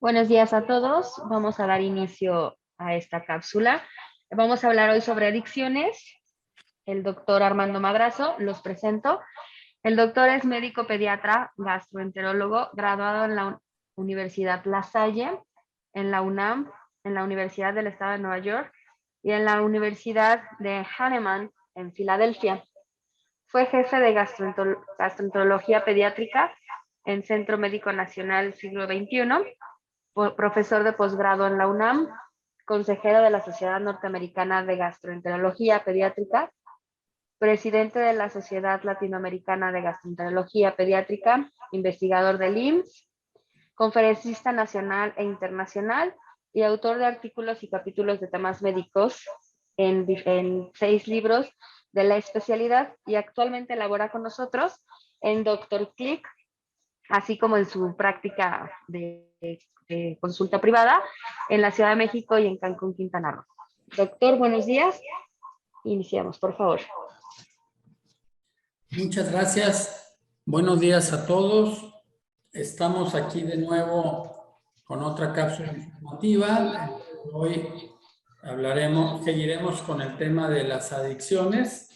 Buenos días a todos. Vamos a dar inicio a esta cápsula. Vamos a hablar hoy sobre adicciones. El doctor Armando Madrazo, los presento. El doctor es médico pediatra, gastroenterólogo, graduado en la Universidad La Salle, en la UNAM, en la Universidad del Estado de Nueva York y en la Universidad de Hahnemann, en Filadelfia. Fue jefe de gastroenterología pediátrica en Centro Médico Nacional Siglo XXI, profesor de posgrado en la UNAM, consejero de la Sociedad Norteamericana de Gastroenterología Pediátrica, presidente de la Sociedad Latinoamericana de Gastroenterología Pediátrica, investigador del IMSS, conferencista nacional e internacional y autor de artículos y capítulos de temas médicos en 6 libros de la especialidad, y actualmente labora con nosotros en Dr. Click, así como en su práctica de consulta privada en la Ciudad de México y en Cancún, Quintana Roo. Doctor, buenos días. Iniciamos, por favor. Muchas gracias. Buenos días a todos. Estamos aquí de nuevo con otra cápsula informativa. Hoy seguiremos con el tema de las adicciones.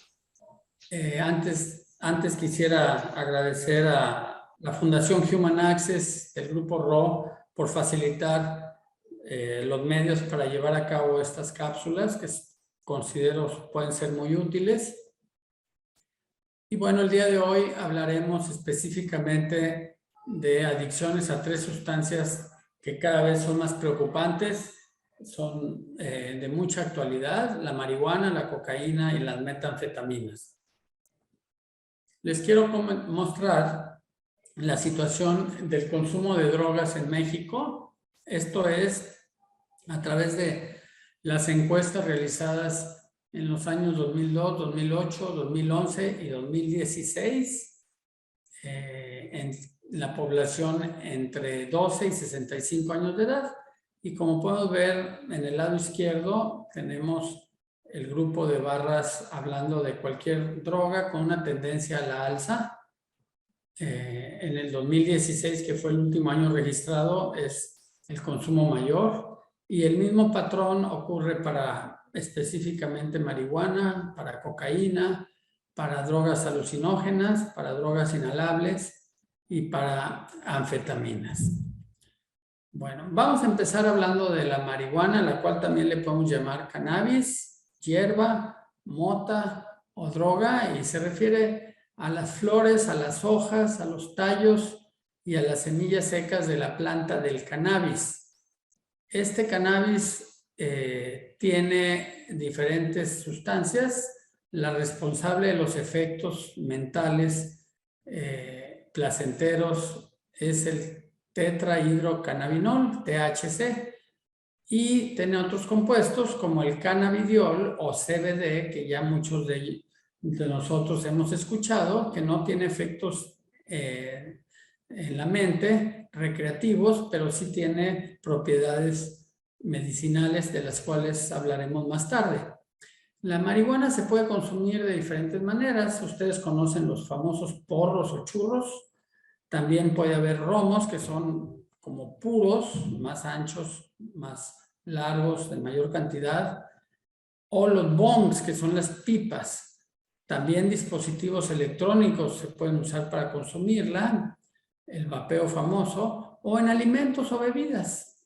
Antes quisiera agradecer a la Fundación Human Access del Grupo RO por facilitar los medios para llevar a cabo estas cápsulas que considero pueden ser muy útiles. Y bueno, el día de hoy hablaremos específicamente de adicciones a 3 sustancias que cada vez son más preocupantes, son de mucha actualidad: la marihuana, la cocaína y las metanfetaminas. Les quiero mostrar la situación del consumo de drogas en México. Esto es a través de las encuestas realizadas en los años 2002, 2008, 2011 y 2016 en la población entre 12 y 65 años de edad. Y como podemos ver en el lado izquierdo tenemos el grupo de barras hablando de cualquier droga con una tendencia a la alza. En el 2016, que fue el último año registrado, es el consumo mayor, y el mismo patrón ocurre para específicamente marihuana, para cocaína, para drogas alucinógenas, para drogas inhalables y para anfetaminas. Bueno, vamos a empezar hablando de la marihuana, la cual también le podemos llamar cannabis, hierba, mota o droga, y se refiere a las flores, a las hojas, a los tallos y a las semillas secas de la planta del cannabis. Este cannabis tiene diferentes sustancias. La responsable de los efectos mentales placenteros es el tetrahidrocannabinol, THC, y tiene otros compuestos como el cannabidiol o CBD, que ya muchos de nosotros hemos escuchado, que no tiene efectos en la mente recreativos, pero sí tiene propiedades medicinales, de las cuales hablaremos más tarde. La marihuana se puede consumir de diferentes maneras. Ustedes conocen los famosos porros o churros. También puede haber romos, que son como puros, más anchos, más largos, de mayor cantidad, o los bongs, que son las pipas. También dispositivos electrónicos se pueden usar para consumirla, el vapeo famoso, o en alimentos o bebidas.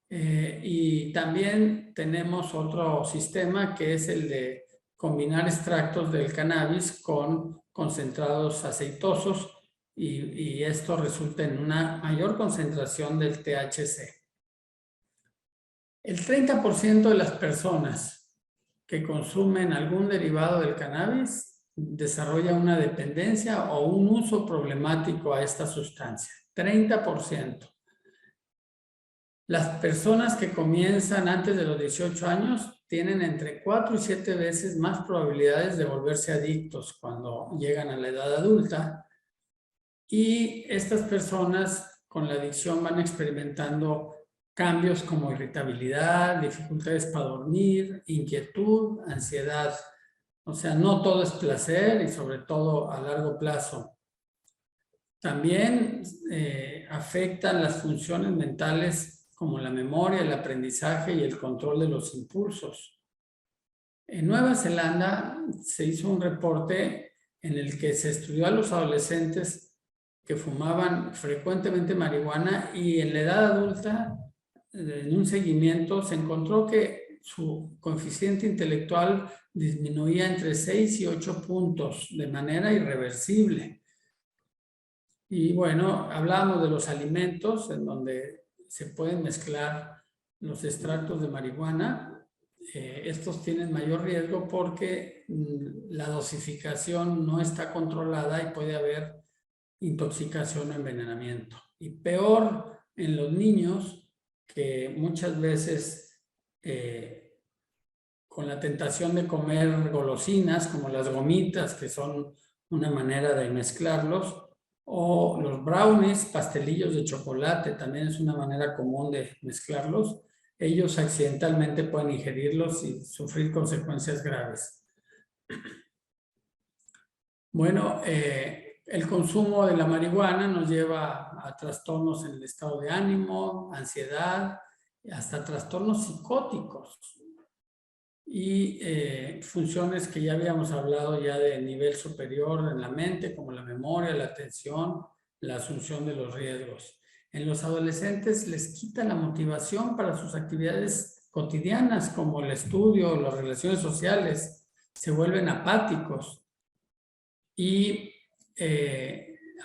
Y también tenemos otro sistema, que es el de combinar extractos del cannabis con concentrados aceitosos, y esto resulta en una mayor concentración del THC. El 30% de las personas que consumen algún derivado del cannabis desarrolla una dependencia o un uso problemático a esta sustancia. 30%. Las personas que comienzan antes de los 18 años tienen entre 4 y 7 veces más probabilidades de volverse adictos cuando llegan a la edad adulta. Y estas personas con la adicción van experimentando cambios como irritabilidad, dificultades para dormir, inquietud, ansiedad. O sea, no todo es placer, y sobre todo a largo plazo. También afectan las funciones mentales como la memoria, el aprendizaje y el control de los impulsos. En Nueva Zelanda se hizo un reporte en el que se estudió a los adolescentes que fumaban frecuentemente marihuana y en la edad adulta, en un seguimiento, se encontró que su coeficiente intelectual disminuía entre 6 y 8 puntos de manera irreversible. Y bueno, hablábamos de los alimentos en donde se pueden mezclar los extractos de marihuana. Estos tienen mayor riesgo porque la dosificación no está controlada y puede haber intoxicación o envenenamiento. Y peor en los niños, que muchas veces con la tentación de comer golosinas como las gomitas, que son una manera de mezclarlos, o los brownies, pastelillos de chocolate, también es una manera común de mezclarlos. Ellos accidentalmente pueden ingerirlos y sufrir consecuencias graves. Bueno, el consumo de la marihuana nos lleva a trastornos en el estado de ánimo, ansiedad, hasta trastornos psicóticos y funciones que ya habíamos hablado ya de nivel superior en la mente, como la memoria, la atención, la asunción de los riesgos. En los adolescentes les quita la motivación para sus actividades cotidianas, como el estudio, las relaciones sociales, se vuelven apáticos. Y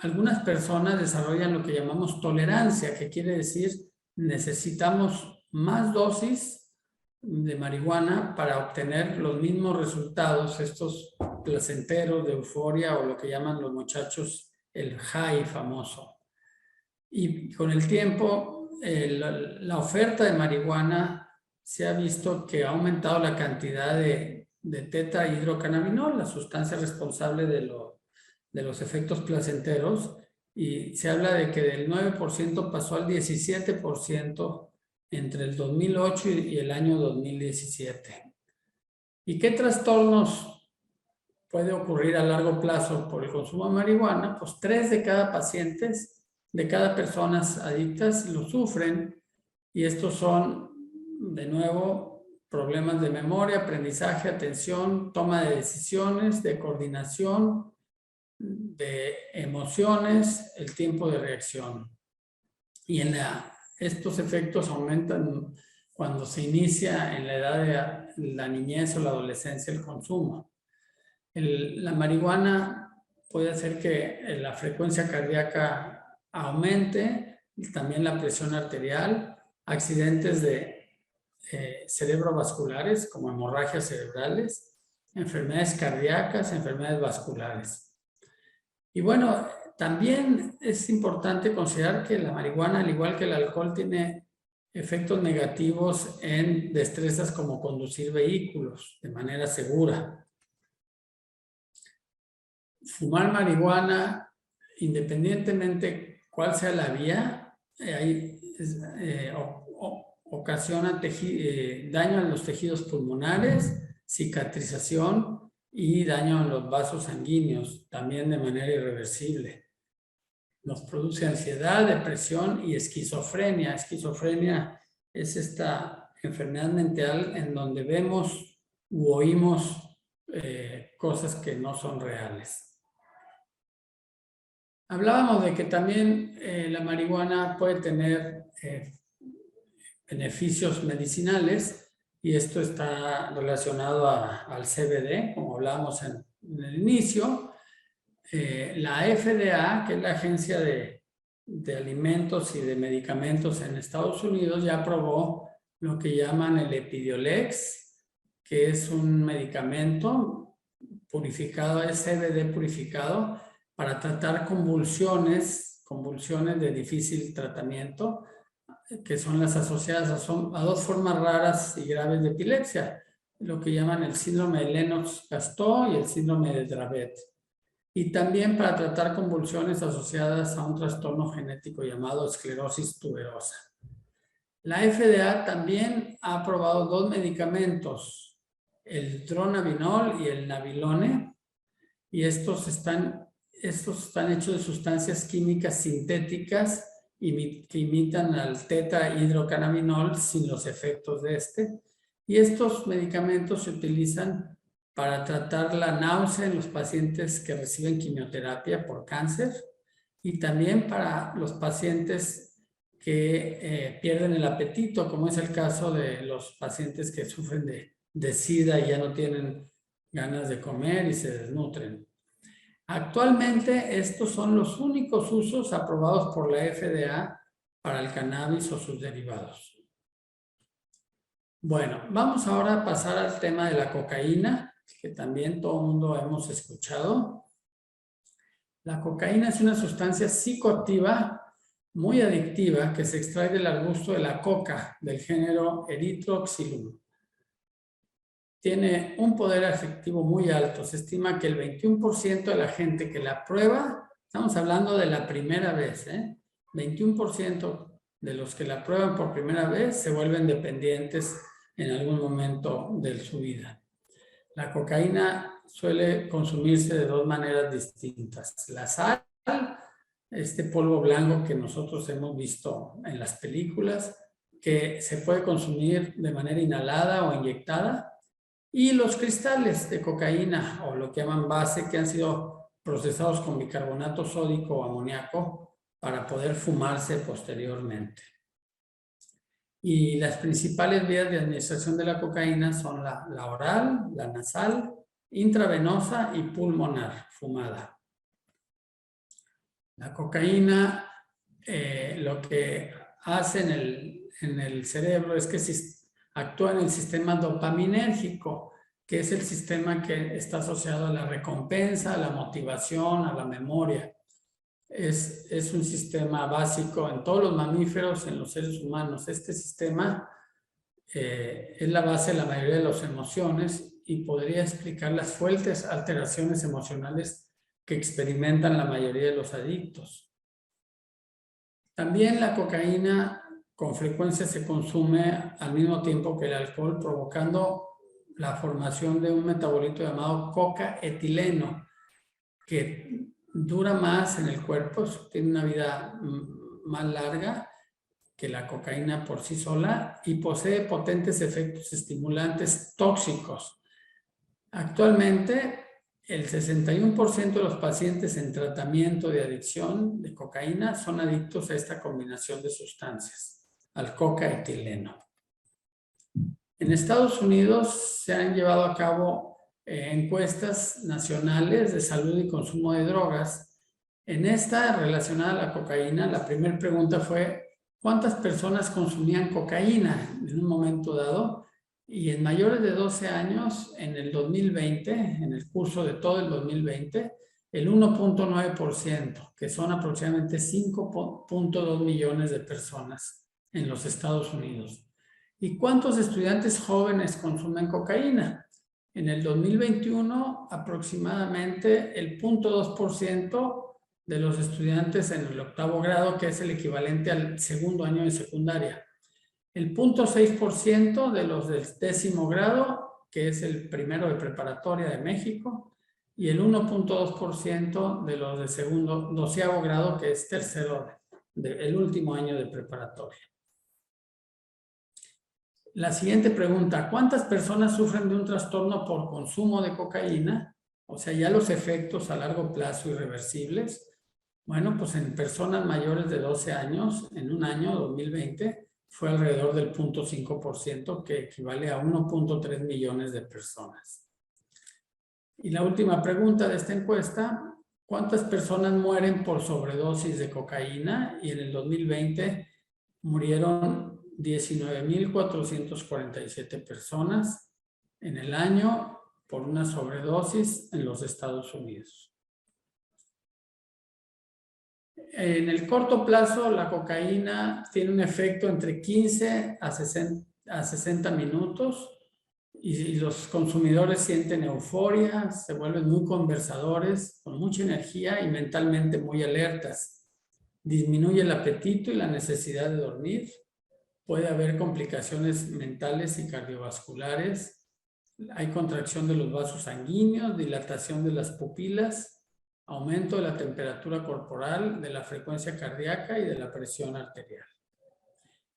algunas personas desarrollan lo que llamamos tolerancia, que quiere decir necesitamos más dosis de marihuana para obtener los mismos resultados, estos placenteros de euforia o lo que llaman los muchachos el high famoso. Y con el tiempo, la oferta de marihuana se ha visto que ha aumentado la cantidad de tetrahidrocannabinol, la sustancia responsable de los efectos placenteros, y se habla de que del 9% pasó al 17% entre el 2008 y el año 2017. ¿Y qué trastornos puede ocurrir a largo plazo por el consumo de marihuana? Pues 3 de cada pacientes, de cada personas adictas lo sufren, y estos son, de nuevo, problemas de memoria, aprendizaje, atención, toma de decisiones, de coordinación, de emociones, el tiempo de reacción. Y estos efectos aumentan cuando se inicia en la edad de la niñez o la adolescencia el consumo. La marihuana puede hacer que la frecuencia cardíaca aumente, también la presión arterial, accidentes de cerebrovasculares como hemorragias cerebrales, enfermedades cardíacas, enfermedades vasculares. Y bueno, también es importante considerar que la marihuana, al igual que el alcohol, tiene efectos negativos en destrezas como conducir vehículos de manera segura. Fumar marihuana, independientemente cuál sea la vía, ocasiona daño a los tejidos pulmonares, cicatrización y daño en los vasos sanguíneos, también de manera irreversible. Nos produce ansiedad, depresión y esquizofrenia. Esquizofrenia es esta enfermedad mental en donde vemos u oímos cosas que no son reales. Hablábamos de que también la marihuana puede tener beneficios medicinales, y esto está relacionado al CBD, como hablábamos en el inicio. La FDA, que es la Agencia de Alimentos y de Medicamentos en Estados Unidos, ya aprobó lo que llaman el Epidiolex, que es un medicamento purificado, es CBD purificado, para tratar convulsiones de difícil tratamiento, que son las asociadas a 2 formas raras y graves de epilepsia, lo que llaman el síndrome de Lennox-Gastaut y el síndrome de Dravet. Y también para tratar convulsiones asociadas a un trastorno genético llamado esclerosis tuberosa. La FDA también ha aprobado 2 medicamentos, el dronabinol y el nabilone, y estos están hechos de sustancias químicas sintéticas que imitan al tetrahidrocannabinol sin los efectos de este. Y estos medicamentos se utilizan para tratar la náusea en los pacientes que reciben quimioterapia por cáncer y también para los pacientes que pierden el apetito, como es el caso de los pacientes que sufren de SIDA y ya no tienen ganas de comer y se desnutren. Actualmente estos son los únicos usos aprobados por la FDA para el cannabis o sus derivados. Bueno, vamos ahora a pasar al tema de la cocaína, que también todo el mundo hemos escuchado. La cocaína es una sustancia psicoactiva muy adictiva que se extrae del arbusto de la coca del género Erythroxylum. Tiene un poder afectivo muy alto. Se estima que el 21% de la gente que la prueba, estamos hablando de la primera vez, 21% de los que la prueban por primera vez se vuelven dependientes en algún momento de su vida. La cocaína suele consumirse de dos maneras distintas. La sal, este polvo blanco que nosotros hemos visto en las películas, que se puede consumir de manera inhalada o inyectada, y los cristales de cocaína, o lo que llaman base, que han sido procesados con bicarbonato sódico o amoníaco para poder fumarse posteriormente. Y las principales vías de administración de la cocaína son la oral, la nasal, intravenosa y pulmonar, fumada. La cocaína lo que hace en el cerebro es que actúa en el sistema dopaminérgico, que es el sistema que está asociado a la recompensa, a la motivación, a la memoria. Es un sistema básico en todos los mamíferos, en los seres humanos. Este sistema es la base de la mayoría de las emociones y podría explicar las fuertes alteraciones emocionales que experimentan la mayoría de los adictos. También la cocaína con frecuencia se consume al mismo tiempo que el alcohol, provocando la formación de un metabolito llamado cocaetileno, que dura más en el cuerpo, tiene una vida más larga que la cocaína por sí sola y posee potentes efectos estimulantes tóxicos. Actualmente, el 61% de los pacientes en tratamiento de adicción de cocaína son adictos a esta combinación de sustancias, al cocaetileno. En Estados Unidos se han llevado a cabo encuestas nacionales de salud y consumo de drogas. En esta relacionada a la cocaína, la primera pregunta fue ¿cuántas personas consumían cocaína en un momento dado? Y en mayores de 12 años, en el 2020, en el curso de todo el 2020, el 1.9%, que son aproximadamente 5.2 millones de personas en los Estados Unidos. ¿Y cuántos estudiantes jóvenes consumen cocaína? En el 2021, aproximadamente el 0.2% de los estudiantes en el 8º grado, que es el equivalente al segundo año de secundaria. El 0.6% de los del 10º grado, que es el primero de preparatoria de México, y el 1.2% de los de 12º grado, que es el último año de preparatoria. La siguiente pregunta, ¿cuántas personas sufren de un trastorno por consumo de cocaína? O sea, ya los efectos a largo plazo irreversibles. Bueno, pues en personas mayores de 12 años, en un año, 2020, fue alrededor del 0.5%, que equivale a 1.3 millones de personas. Y la última pregunta de esta encuesta, ¿cuántas personas mueren por sobredosis de cocaína? Y en el 2020 murieron 19.447 personas en el año por una sobredosis en los Estados Unidos. En el corto plazo, la cocaína tiene un efecto entre 15 a 60 minutos y los consumidores sienten euforia, se vuelven muy conversadores, con mucha energía y mentalmente muy alertas. Disminuye el apetito y la necesidad de dormir. Puede haber complicaciones mentales y cardiovasculares. Hay contracción de los vasos sanguíneos, dilatación de las pupilas, aumento de la temperatura corporal, de la frecuencia cardíaca y de la presión arterial.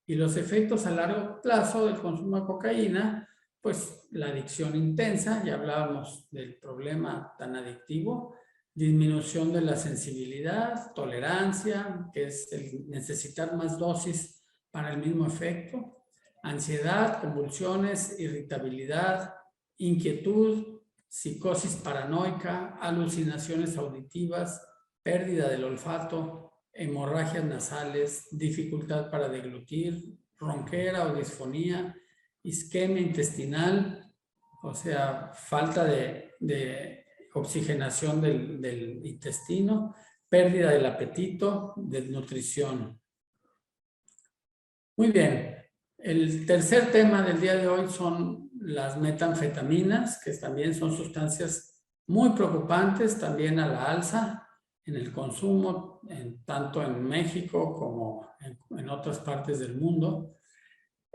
Y los efectos a largo plazo del consumo de cocaína, pues la adicción intensa, ya hablábamos del problema tan adictivo, disminución de la sensibilidad, tolerancia, que es el necesitar más dosis para el mismo efecto, ansiedad, convulsiones, irritabilidad, inquietud, psicosis paranoica, alucinaciones auditivas, pérdida del olfato, hemorragias nasales, dificultad para deglutir, ronquera o disfonía, isquemia intestinal, o sea, falta de oxigenación del intestino, pérdida del apetito, desnutrición. Muy bien, el tercer tema del día de hoy son las metanfetaminas, que también son sustancias muy preocupantes, también a la alza en el consumo, tanto en México como en otras partes del mundo.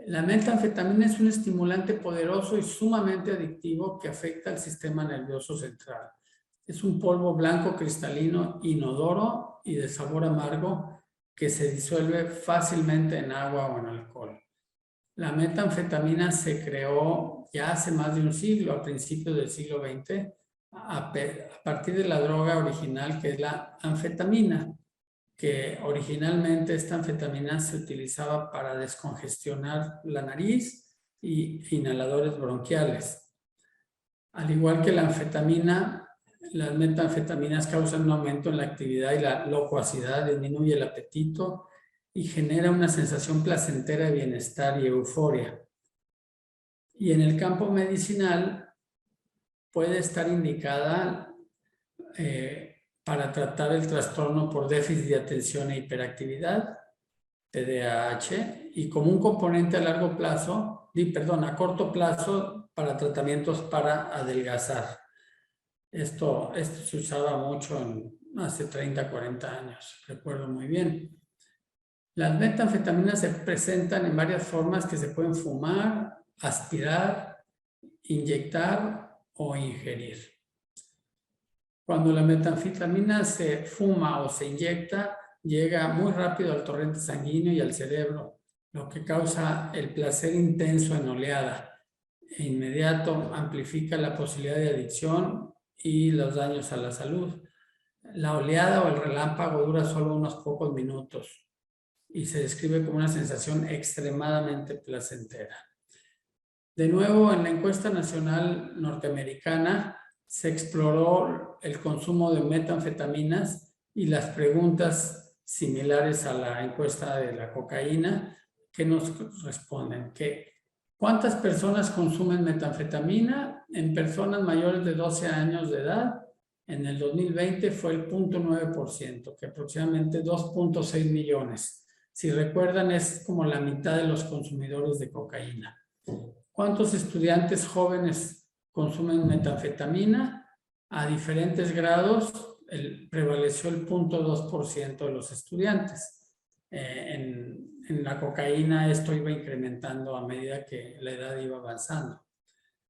La metanfetamina es un estimulante poderoso y sumamente adictivo que afecta al sistema nervioso central. Es un polvo blanco cristalino inodoro y de sabor amargo que se disuelve fácilmente en agua o en alcohol. La metanfetamina se creó ya hace más de un siglo, a principios del siglo XX, a partir de la droga original que es la anfetamina, que originalmente esta anfetamina se utilizaba para descongestionar la nariz y inhaladores bronquiales. Al igual que la anfetamina, las metanfetaminas causan un aumento en la actividad y la locuacidad, disminuye el apetito y genera una sensación placentera de bienestar y euforia. Y en el campo medicinal puede estar indicada para tratar el trastorno por déficit de atención e hiperactividad, TDAH, y como un componente a largo plazo, a corto plazo para tratamientos para adelgazar. Esto se usaba mucho hace 30, 40 años, recuerdo muy bien. Las metanfetaminas se presentan en varias formas que se pueden fumar, aspirar, inyectar o ingerir. Cuando la metanfetamina se fuma o se inyecta, llega muy rápido al torrente sanguíneo y al cerebro, lo que causa el placer intenso en oleada. E inmediato amplifica la posibilidad de adicción y los daños a la salud. La oleada o el relámpago dura solo unos pocos minutos y se describe como una sensación extremadamente placentera. De nuevo, en la encuesta nacional norteamericana se exploró el consumo de metanfetaminas y las preguntas similares a la encuesta de la cocaína que nos responden que ¿cuántas personas consumen metanfetamina? En personas mayores de 12 años de edad, en el 2020 fue el 0.9%, que aproximadamente 2.6 millones. Si recuerdan, es como la mitad de los consumidores de cocaína. ¿Cuántos estudiantes jóvenes consumen metanfetamina? A diferentes grados prevaleció el 0.2% de los estudiantes. En la cocaína esto iba incrementando a medida que la edad iba avanzando.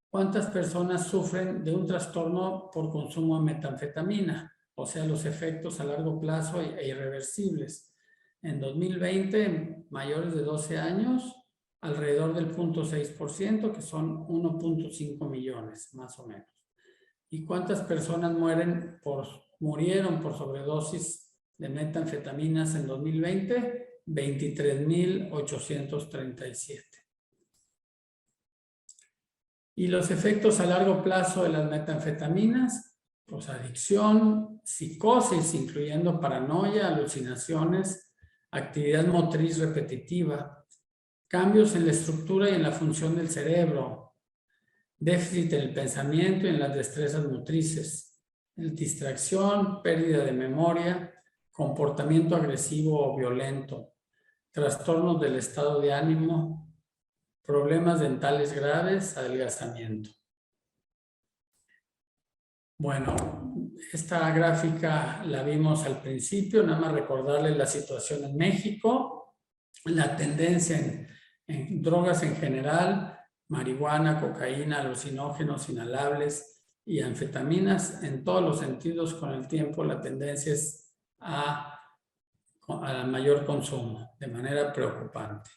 ¿Cuántas personas sufren de un trastorno por consumo de metanfetamina? O sea, los efectos a largo plazo e irreversibles. En 2020, mayores de 12 años, alrededor del 0.6%, que son 1.5 millones, más o menos. ¿Y cuántas personas murieron por sobredosis de metanfetaminas en 2020? 23.837. Y los efectos a largo plazo de las metanfetaminas, pues adicción, psicosis, incluyendo paranoia, alucinaciones, actividad motriz repetitiva, cambios en la estructura y en la función del cerebro, déficit en el pensamiento y en las destrezas motrices, distracción, pérdida de memoria, comportamiento agresivo o violento, trastornos del estado de ánimo, problemas dentales graves, adelgazamiento. Bueno, esta gráfica la vimos al principio, nada más recordarles la situación en México, la tendencia en drogas en general, marihuana, cocaína, alucinógenos inhalables, y anfetaminas en todos los sentidos. Con el tiempo la tendencia es a mayor consumo, de manera preocupante.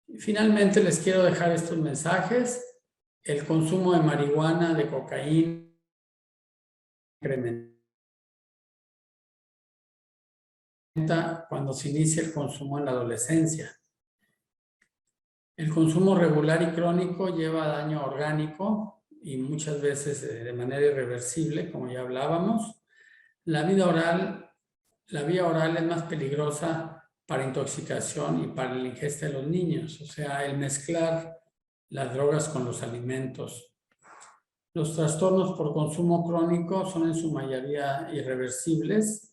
Y finalmente les quiero dejar estos mensajes. El consumo de marihuana, de cocaína, incrementa cuando se inicia el consumo en la adolescencia. El consumo regular y crónico lleva daño orgánico y muchas veces de manera irreversible, como ya hablábamos. La vía oral es más peligrosa para intoxicación y para la ingesta de los niños, o sea, el mezclar las drogas con los alimentos. Los trastornos por consumo crónico son en su mayoría irreversibles.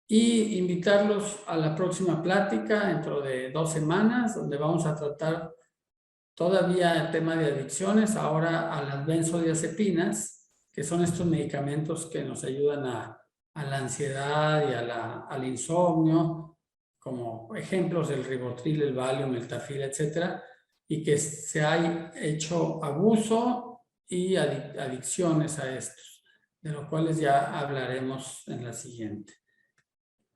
Y invitarlos a la próxima plática dentro de 2 semanas, donde vamos a tratar todavía el tema de adicciones, ahora a las benzodiazepinas, que son estos medicamentos que nos ayudan a la ansiedad y al insomnio, como ejemplos el Rivotril, el Valium, el Tafil, etcétera, y que se ha hecho abuso y adicciones a estos, de los cuales ya hablaremos en la siguiente.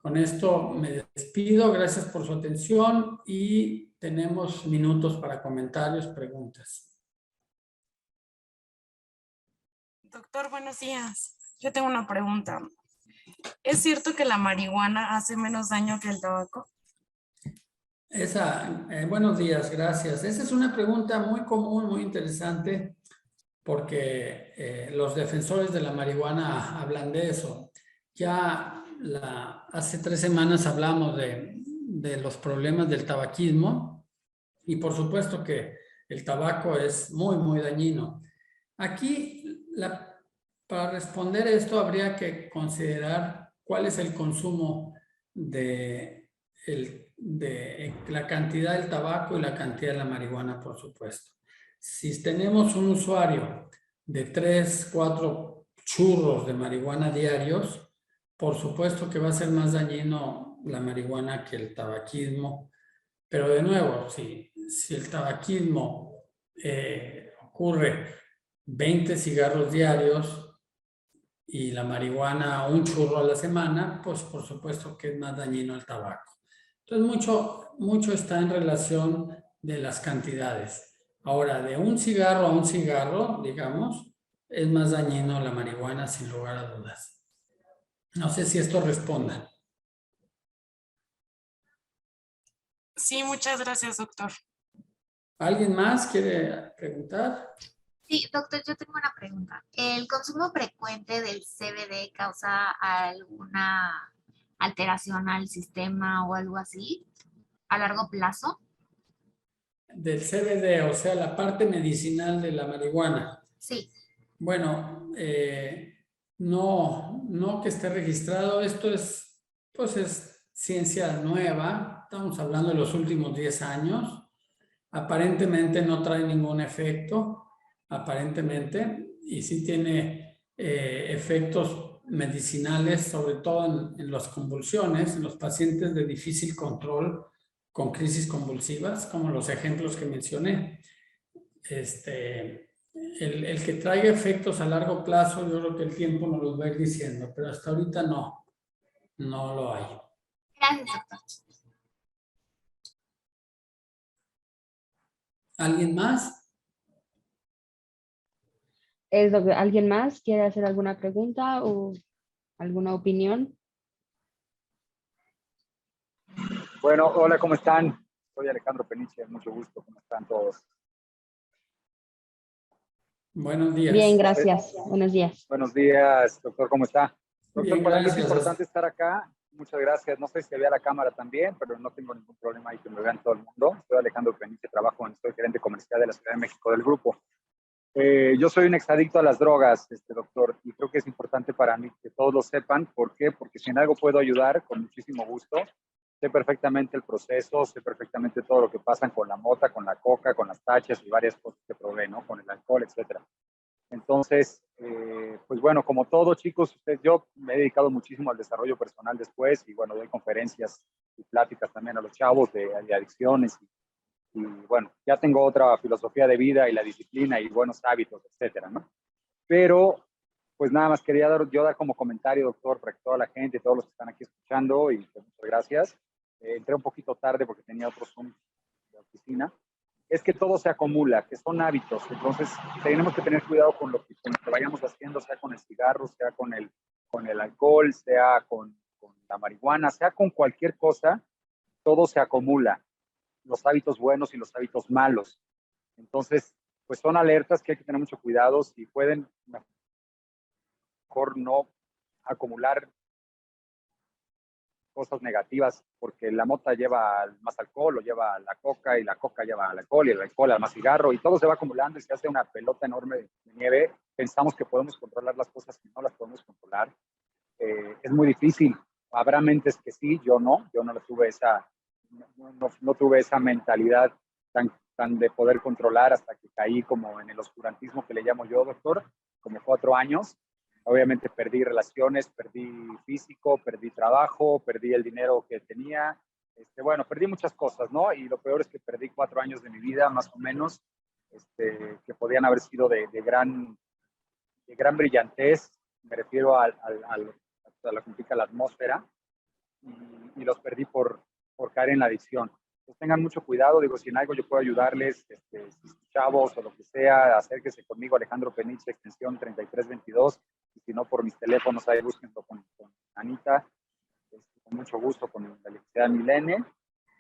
Con esto me despido, gracias por su atención y tenemos minutos para comentarios, preguntas. Doctor, buenos días. Yo tengo una pregunta. ¿Es cierto que la marihuana hace menos daño que el tabaco? Buenos días, gracias. Esa es una pregunta muy común, muy interesante, porque los defensores de la marihuana hablan de eso. Ya hace 3 semanas hablamos de los problemas del tabaquismo y por supuesto que el tabaco es muy, muy dañino. Aquí, para responder esto, habría que considerar cuál es el consumo de la cantidad del tabaco y la cantidad de la marihuana, por supuesto. Si tenemos un usuario de 3, 4 churros de marihuana diarios, por supuesto que va a ser más dañino la marihuana que el tabaquismo. Pero de nuevo, si el tabaquismo ocurre 20 cigarros diarios y la marihuana un churro a la semana, pues por supuesto que es más dañino el tabaco. Entonces mucho está en relación de las cantidades. Ahora, de un cigarro a un cigarro, digamos, es más dañino la marihuana sin lugar a dudas. No sé si esto responda. Sí, muchas gracias, doctor. ¿Alguien más quiere preguntar? Sí, doctor, yo tengo una pregunta. ¿El consumo frecuente del CBD causa alguna alteración al sistema o algo así a largo plazo? Del CBD, o sea, la parte medicinal de la marihuana. Sí. Bueno, no que esté registrado. Esto es ciencia nueva. Estamos hablando de los últimos 10 años. Aparentemente no trae ningún efecto, aparentemente, y sí tiene efectos medicinales, sobre todo en las convulsiones, en los pacientes de difícil control con crisis convulsivas, como los ejemplos que mencioné. El que traiga efectos a largo plazo, yo creo que el tiempo nos los va a ir diciendo, pero hasta ahorita no lo hay. Gracias, doctor. ¿Alguien más? ¿Alguien más quiere hacer alguna pregunta o alguna opinión? Bueno, hola, ¿cómo están? Soy Alejandro Peniche, mucho gusto, ¿cómo están todos? Buenos días. Bien, gracias. Buenos días. Buenos días, doctor, ¿cómo está? Doctor, Bien, para mí es gracias. importante estar acá. Muchas gracias. No sé si había la cámara también, pero no tengo ningún problema ahí que me vean todo el mundo. Soy Alejandro Peniche, soy gerente comercial de la Ciudad de México del grupo. Yo soy un exadicto a las drogas, doctor, y creo que es importante para mí que todos lo sepan. ¿Por qué? Porque si en algo puedo ayudar, con muchísimo gusto. Sé perfectamente el proceso, sé perfectamente todo lo que pasa con la mota, con la coca, con las tachas y varias cosas que probé, ¿no? Con el alcohol, etcétera. Entonces, pues bueno, como todo, chicos, yo me he dedicado muchísimo al desarrollo personal después y bueno, doy conferencias y pláticas también a los chavos de adicciones y bueno, ya tengo otra filosofía de vida y la disciplina y buenos hábitos, etcétera, ¿no? Pero pues nada más quería dar como comentario, doctor, para que toda la gente, todos los que están aquí escuchando, y pues, muchas gracias. Entré un poquito tarde porque tenía otro Zoom de oficina. Es que todo se acumula, que son hábitos. Entonces, tenemos que tener cuidado con lo que vayamos haciendo, sea con el cigarro, sea con el alcohol, sea con la marihuana, sea con cualquier cosa, todo se acumula. Los hábitos buenos y los hábitos malos. Entonces, pues son alertas que hay que tener mucho cuidado. Si pueden, mejor no acumular cosas negativas, porque la mota lleva más alcohol o lleva la coca y la coca lleva al alcohol y el alcohol al más cigarro y todo se va acumulando y se hace una pelota enorme de nieve. Pensamos que podemos controlar las cosas y no las podemos controlar. Es muy difícil. Habrá mentes que sí, yo no tuve no tuve esa mentalidad tan de poder controlar hasta que caí como en el oscurantismo que le llamo yo, doctor, como 4 años. Obviamente perdí relaciones, perdí físico, perdí trabajo, perdí el dinero que tenía. Bueno, perdí muchas cosas, ¿no? Y lo peor es que perdí 4 años de mi vida, más o menos, que podían haber sido de gran brillantez. Me refiero a lo que implica la atmósfera. Y los perdí por caer en la adicción. Pues tengan mucho cuidado, digo, si en algo yo puedo ayudarles, chavos o lo que sea, acérquense conmigo, Alejandro Peniche, extensión 3322, y si no, por mis teléfonos, ahí búsquenlo con Anita, con mucho gusto, con la Universidad Milene.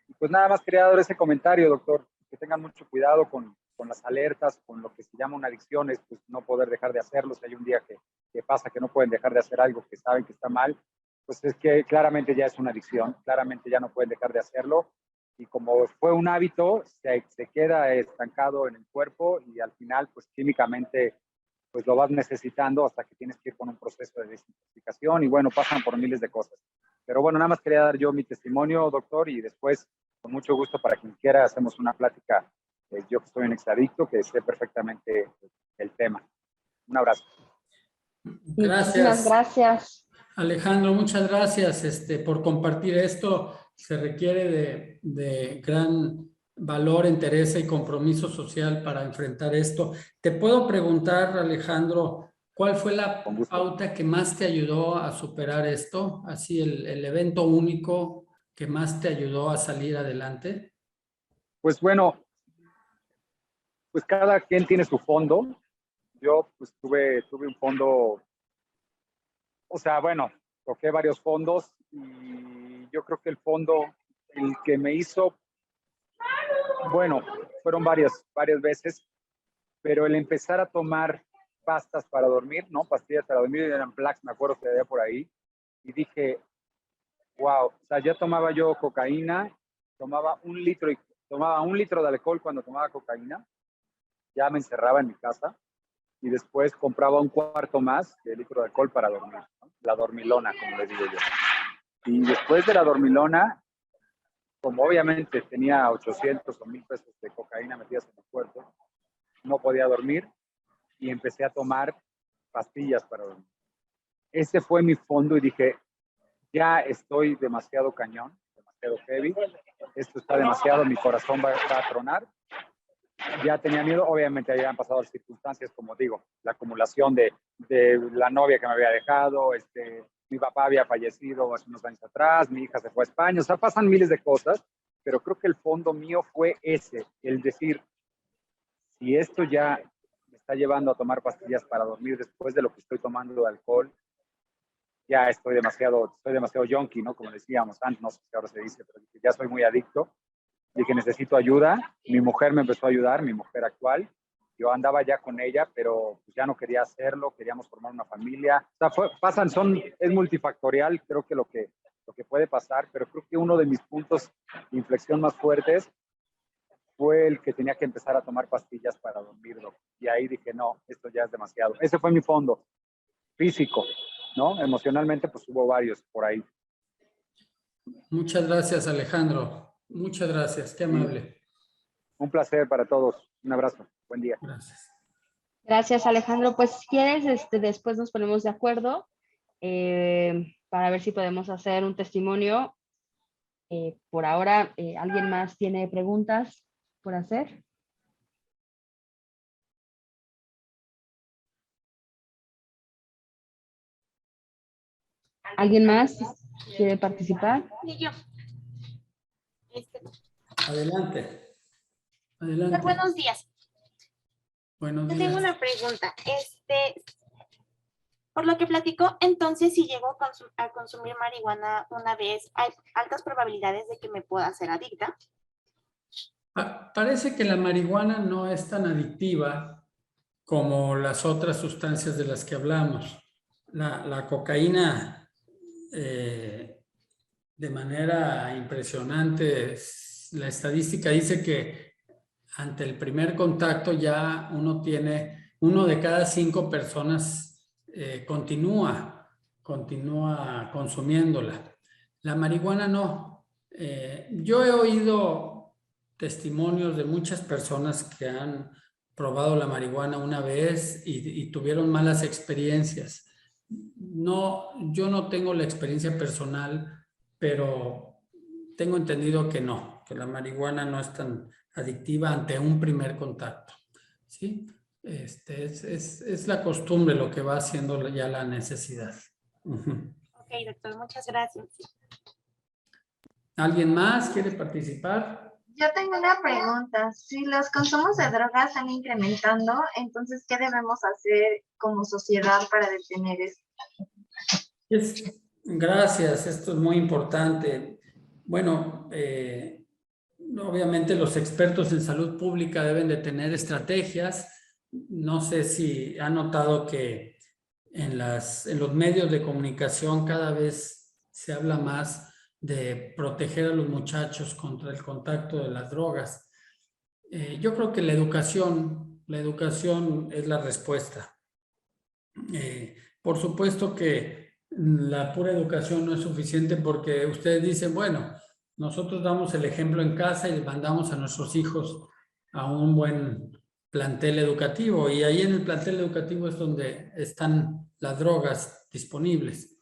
Y pues nada más quería dar ese comentario, doctor, que tengan mucho cuidado con las alertas, con lo que se llama una adicción, es pues no poder dejar de hacerlo. Si hay un día que pasa que no pueden dejar de hacer algo que saben que está mal, pues es que claramente ya es una adicción, claramente ya no pueden dejar de hacerlo, y como fue un hábito, se queda estancado en el cuerpo y al final, pues químicamente, pues lo vas necesitando hasta que tienes que ir con un proceso de desintoxicación y bueno, pasan por miles de cosas. Pero bueno, nada más quería dar yo mi testimonio, doctor, y después, con mucho gusto, para quien quiera, hacemos una plática, yo que soy un exadicto, que sé perfectamente el tema. Un abrazo. Muchísimas Gracias, gracias. Alejandro, muchas gracias por compartir esto. Se requiere de gran valor, interés y compromiso social para enfrentar esto. Te puedo preguntar, Alejandro, ¿cuál fue la pauta que más te ayudó a superar esto? Así, el evento único que más te ayudó a salir adelante. Pues bueno, pues cada quien tiene su fondo. Yo pues tuve un fondo, o sea, bueno, toqué varios fondos y yo creo que el fondo, el que me hizo, bueno, fueron varias veces, pero el empezar a tomar pastas para dormir, ¿no? Pastillas para dormir, eran Plax, me acuerdo que había por ahí, y dije, wow, o sea, ya tomaba yo cocaína, tomaba un litro de alcohol cuando tomaba cocaína, ya me encerraba en mi casa, y después compraba un cuarto más de litro de alcohol para dormir, ¿no? La dormilona, como le digo yo. Y después de la dormilona, como obviamente tenía 800 o 1000 pesos de cocaína metidas en el cuerpo, no podía dormir y empecé a tomar pastillas para dormir. Ese fue mi fondo y dije, ya estoy demasiado cañón, demasiado heavy, esto está demasiado, mi corazón va a tronar. Ya tenía miedo, obviamente habían pasado las circunstancias, como digo, la acumulación de la novia que me había dejado, mi papá había fallecido hace unos años atrás, mi hija se fue a España, o sea, pasan miles de cosas, pero creo que el fondo mío fue ese, el decir, si esto ya me está llevando a tomar pastillas para dormir después de lo que estoy tomando de alcohol, ya estoy demasiado junkie, ¿no? Como decíamos antes, no sé si ahora se dice, pero ya soy muy adicto. Dije, necesito ayuda. Mi mujer me empezó a ayudar, mi mujer actual. Yo andaba ya con ella, pero pues ya no quería hacerlo, queríamos formar una familia. O sea, es multifactorial, creo que lo que puede pasar, pero creo que uno de mis puntos de inflexión más fuertes fue el que tenía que empezar a tomar pastillas para dormirlo. Y ahí dije, no, esto ya es demasiado. Ese fue mi fondo físico, ¿no? Emocionalmente, pues hubo varios por ahí. Muchas gracias, Alejandro. Muchas gracias, qué amable. Un placer para todos. Un abrazo. Buen día. Gracias. Gracias, Alejandro. Pues si quieres, después nos ponemos de acuerdo para ver si podemos hacer un testimonio. Por ahora, ¿alguien más tiene preguntas? por hacer? ¿Alguien más quiere participar? Y yo. Adelante. Adelante. Buenos días. Buenos Yo días. tengo una pregunta. Por lo que platicó, entonces si llego a consumir marihuana una vez, ¿hay altas probabilidades de que me pueda hacer adicta? Parece que la marihuana no es tan adictiva como las otras sustancias de las que hablamos. La cocaína, de manera impresionante, la estadística dice que ante el primer contacto ya uno de cada 5 personas continúa consumiéndola. La marihuana no. Yo he oído testimonios de muchas personas que han probado la marihuana una vez y tuvieron malas experiencias. No, yo no tengo la experiencia personal, pero tengo entendido que no, que la marihuana no es tan adictiva ante un primer contacto, ¿sí? Es la costumbre lo que va haciendo ya la necesidad. Ok, doctor, muchas gracias. ¿Alguien más quiere participar? Yo tengo una pregunta. Si los consumos de drogas están incrementando, entonces, ¿qué debemos hacer como sociedad para detener esto? Gracias, esto es muy importante. Bueno, obviamente los expertos en salud pública deben de tener estrategias. No sé si han notado que en los medios de comunicación cada vez se habla más de proteger a los muchachos contra el contacto de las drogas. Yo creo que la educación es la respuesta. Por supuesto que la pura educación no es suficiente porque ustedes dicen, bueno, nosotros damos el ejemplo en casa y mandamos a nuestros hijos a un buen plantel educativo y ahí en el plantel educativo es donde están las drogas disponibles.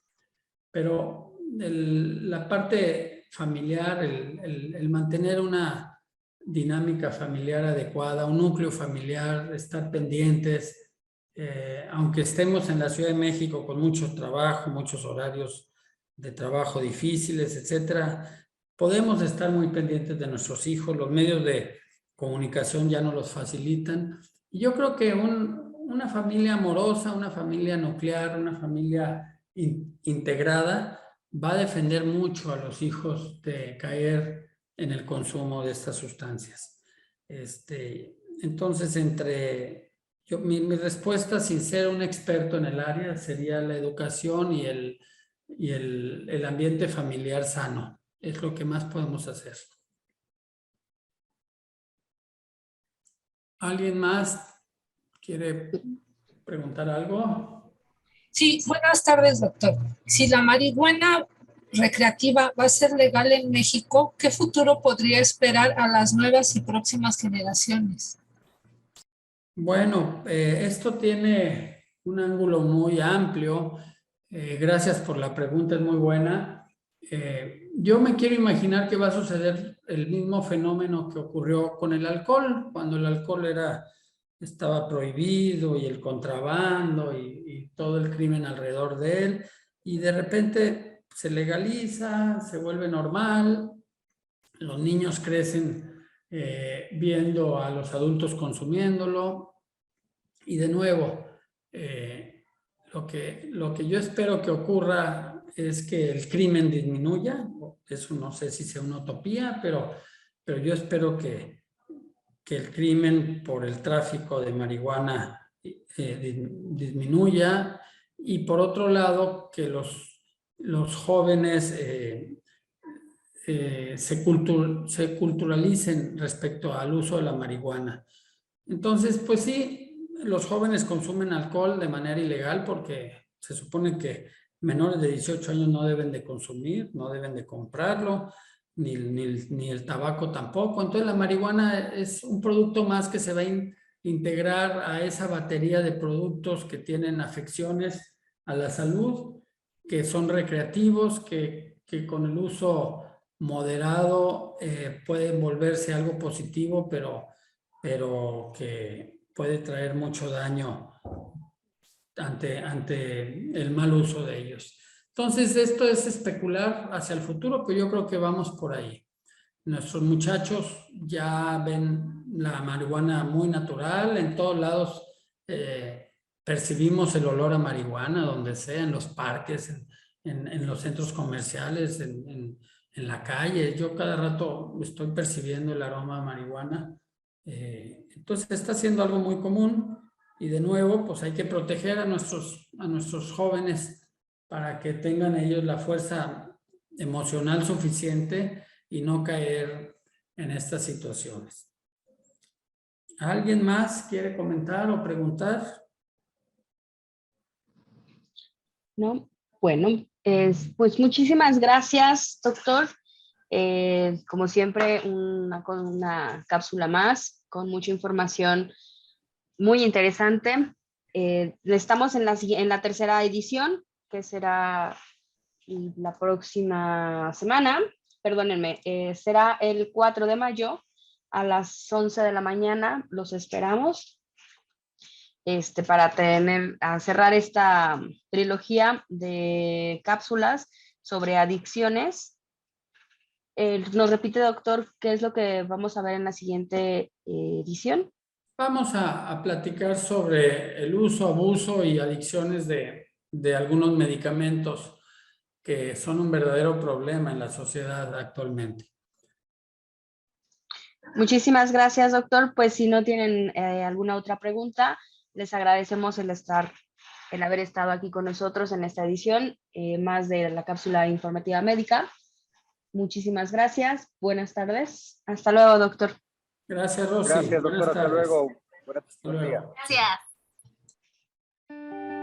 Pero la parte familiar, el mantener una dinámica familiar adecuada, un núcleo familiar, estar pendientes, aunque estemos en la Ciudad de México con mucho trabajo, muchos horarios de trabajo difíciles, etcétera, podemos estar muy pendientes de nuestros hijos, los medios de comunicación ya nos los facilitan. Y yo creo que una familia amorosa, una familia nuclear, una familia integrada va a defender mucho a los hijos de caer en el consumo de estas sustancias. Entonces, mi respuesta, sin ser un experto en el área, sería la educación y el ambiente familiar sano. Es lo que más podemos hacer. ¿Alguien más quiere preguntar algo? Sí, buenas tardes, doctor. Si la marihuana recreativa va a ser legal en México, ¿qué futuro podría esperar a las nuevas y próximas generaciones? Bueno, esto tiene un ángulo muy amplio. Gracias por la pregunta, es muy buena. Yo me quiero imaginar que va a suceder el mismo fenómeno que ocurrió con el alcohol, cuando el alcohol estaba prohibido y el contrabando y todo el crimen alrededor de él, y de repente se legaliza, se vuelve normal, los niños crecen viendo a los adultos consumiéndolo, y de nuevo, lo que yo espero que ocurra es que el crimen disminuya. Eso no sé si sea una utopía, pero yo espero que el crimen por el tráfico de marihuana disminuya, y por otro lado que los jóvenes se culturalicen respecto al uso de la marihuana. Entonces, pues sí, los jóvenes consumen alcohol de manera ilegal porque se supone que menores de 18 años no deben de consumir, no deben de comprarlo, ni el tabaco tampoco. Entonces la marihuana es un producto más que se va a integrar a esa batería de productos que tienen afecciones a la salud, que son recreativos, que con el uso moderado, puede volverse algo positivo, pero que puede traer mucho daño ante el mal uso de ellos. Entonces, esto es especular hacia el futuro, pero yo creo que vamos por ahí. Nuestros muchachos ya ven la marihuana muy natural, en todos lados percibimos el olor a marihuana, donde sea, en los parques, en los centros comerciales, en la calle. Yo cada rato estoy percibiendo el aroma a marihuana. Entonces está siendo algo muy común y de nuevo pues hay que proteger a nuestros jóvenes para que tengan ellos la fuerza emocional suficiente y no caer en estas situaciones. ¿Alguien más quiere comentar o preguntar? No, bueno, pues muchísimas gracias, doctor. Como siempre, una cápsula más con mucha información muy interesante. Estamos en la tercera edición, que será la próxima semana, perdónenme, será el 4 de mayo a las 11 de la mañana. Los esperamos para cerrar esta trilogía de cápsulas sobre adicciones. ¿Nos repite, doctor, qué es lo que vamos a ver en la siguiente edición? Vamos a platicar sobre el uso, abuso y adicciones de algunos medicamentos que son un verdadero problema en la sociedad actualmente. Muchísimas gracias, doctor. Pues si no tienen alguna otra pregunta, les agradecemos el haber estado aquí con nosotros en esta edición, más de la cápsula informativa médica. Muchísimas gracias. Buenas tardes. Hasta luego, doctor. Gracias, Rosy. Gracias, doctor. Buenas Hasta tardes. luego. Hasta luego. Gracias.